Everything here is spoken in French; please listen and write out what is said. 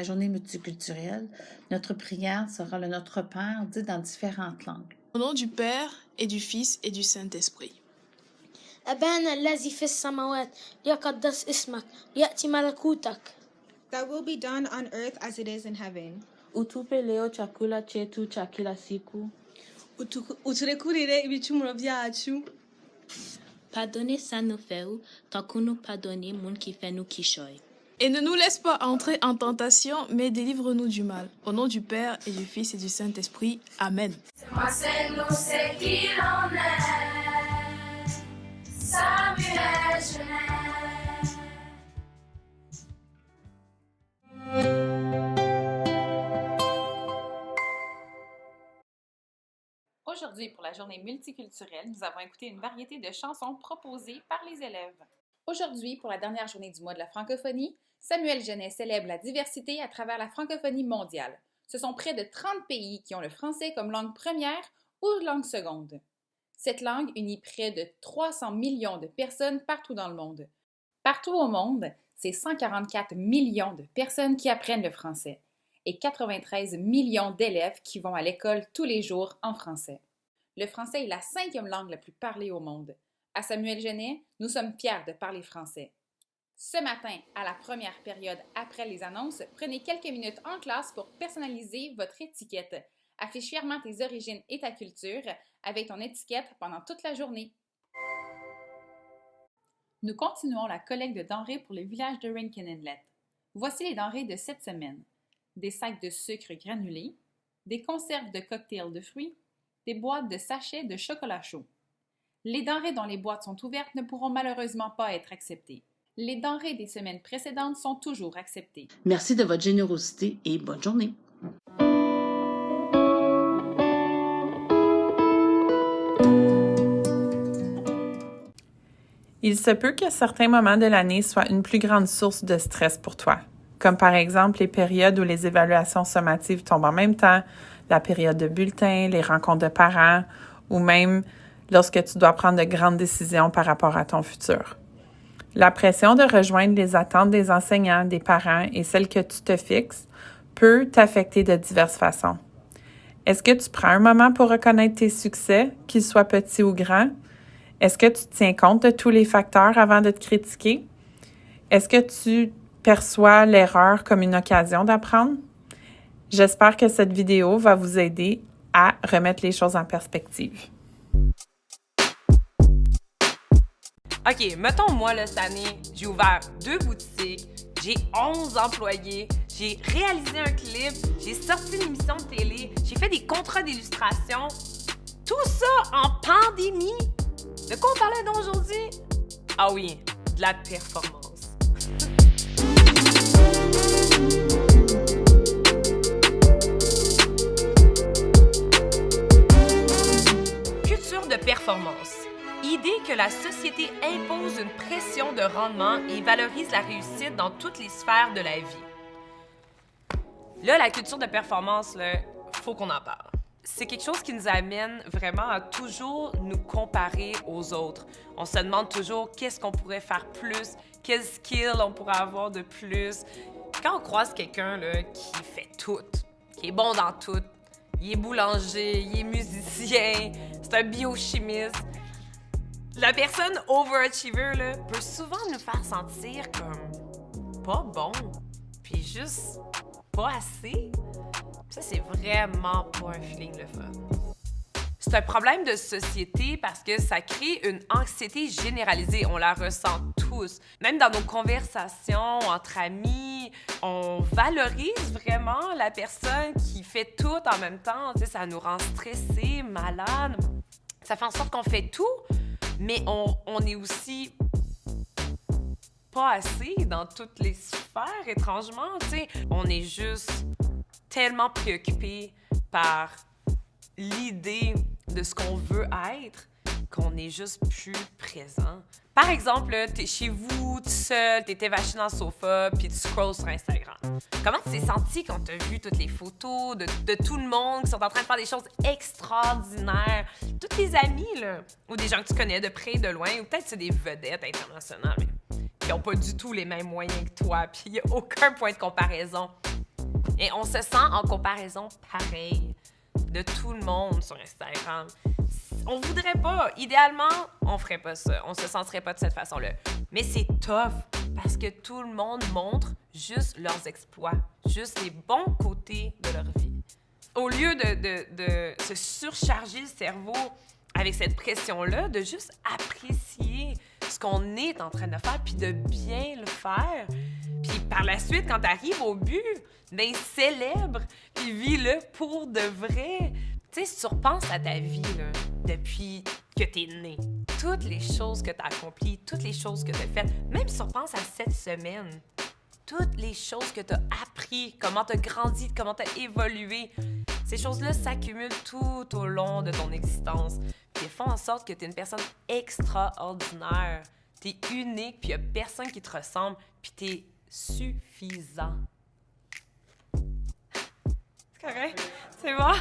journée multiculturelle, notre prière sera le Notre Père dit dans différentes langues. Au nom du Père et du Fils et du Saint-Esprit. أبانا الذي في السماوات ليقدس اسمك ليأتي ملكوتك. That will be done on earth as it is in heaven. Utupe leo chakula chetu cha kila siku. Uturekurire ibicumuro vyacu. Pardonnez ça nous fait, tant que nous pardonnez moun qui fait nous kishoy. Et ne nous laisse pas entrer en tentation, mais délivre-nous du mal. Au nom du Père et du Fils et du Saint-Esprit. Amen. C'est qui l'en est, Samuel Genès. Aujourd'hui, pour la journée multiculturelle, nous avons écouté une variété de chansons proposées par les élèves. Aujourd'hui, pour la dernière journée du mois de la francophonie, Samuel Genès célèbre la diversité à travers la francophonie mondiale. Ce sont près de 30 pays qui ont le français comme langue première ou langue seconde. Cette langue unit près de 300 millions de personnes partout dans le monde. Partout au monde, c'est 144 millions de personnes qui apprennent le français et 93 millions d'élèves qui vont à l'école tous les jours en français. Le français est la 5e langue la plus parlée au monde. À Samuel Genès, nous sommes fiers de parler français. Ce matin, à la première période après les annonces, prenez quelques minutes en classe pour personnaliser votre étiquette. Affiche fièrement tes origines et ta culture avec ton étiquette pendant toute la journée. Nous continuons la collecte de denrées pour le village de Rincon Inlet. Voici les denrées de cette semaine. Des sacs de sucre granulé, des conserves de cocktails de fruits, des boîtes de sachets de chocolat chaud. Les denrées dont les boîtes sont ouvertes ne pourront malheureusement pas être acceptées. Les denrées des semaines précédentes sont toujours acceptées. Merci de votre générosité et bonne journée. Il se peut que certains moments de l'année soient une plus grande source de stress pour toi, comme par exemple les périodes où les évaluations sommatives tombent en même temps, la période de bulletin, les rencontres de parents, ou même lorsque tu dois prendre de grandes décisions par rapport à ton futur. La pression de rejoindre les attentes des enseignants, des parents et celles que tu te fixes peut t'affecter de diverses façons. Est-ce que tu prends un moment pour reconnaître tes succès, qu'ils soient petits ou grands? Est-ce que tu tiens compte de tous les facteurs avant de te critiquer? Est-ce que tu perçois l'erreur comme une occasion d'apprendre? J'espère que cette vidéo va vous aider à remettre les choses en perspective. OK, mettons moi, là, cette année, j'ai ouvert 2 boutiques, j'ai 11 employés, j'ai réalisé un clip, j'ai sorti une émission de télé, j'ai fait des contrats d'illustration. Tout ça en pandémie. De quoi on parlait donc aujourd'hui? Ah oui, de la performance. Culture de performance. Idée que la société impose une pression de rendement et valorise la réussite dans toutes les sphères de la vie. Là, la culture de performance, là, faut qu'on en parle. C'est quelque chose qui nous amène vraiment à toujours nous comparer aux autres. On se demande toujours qu'est-ce qu'on pourrait faire plus, quel skill on pourrait avoir de plus. Quand on croise quelqu'un là, qui fait tout, qui est bon dans tout, il est boulanger, il est musicien, c'est un biochimiste, la personne overachiever là, peut souvent nous faire sentir comme pas bon, puis juste pas assez. Ça, c'est vraiment pas un feeling le fun. C'est un problème de société parce que ça crée une anxiété généralisée. On la ressent tous. Même dans nos conversations entre amis, on valorise vraiment la personne qui fait tout en même temps. Tu sais, ça nous rend stressés, malades. Ça fait en sorte qu'on fait tout, mais on est aussi pas assez dans toutes les sphères, étrangement. Tu sais, on est juste tellement préoccupé par l'idée de ce qu'on veut être qu'on est juste plus présent. Par exemple, t'es chez vous, tout seul, t'es vaché dans le sofa, puis tu scrolls sur Instagram. Comment tu t'es senti quand t'as vu toutes les photos de tout le monde qui sont en train de faire des choses extraordinaires? Tous tes amis, là, ou des gens que tu connais de près et de loin, ou peut-être c'est des vedettes internationales, mais qui n'ont pas du tout les mêmes moyens que toi, puis il n'y a aucun point de comparaison. Et on se sent en comparaison pareille de tout le monde sur Instagram. On voudrait pas. Idéalement, on ferait pas ça. On se sentirait pas de cette façon-là. Mais c'est tough parce que tout le monde montre juste leurs exploits, juste les bons côtés de leur vie. Au lieu de se surcharger le cerveau avec cette pression-là, de juste apprécier ce qu'on est en train de faire puis de bien le faire. Puis par la suite, quand tu arrives au but, ben célèbre puis vis-le pour de vrai. Tu sais, si tu repenses à ta vie là, depuis que tu es né, toutes les choses que tu as accomplies, toutes les choses que tu as faites, même si tu repenses à cette semaine, toutes les choses que tu as appris, comment tu as grandi, comment tu as évolué, ces choses-là s'accumulent tout au long de ton existence. Puis elles font en sorte que tu es une personne extraordinaire. Tu es unique, puis il n'y a personne qui te ressemble, puis tu es suffisant. C'est correct? C'est bon?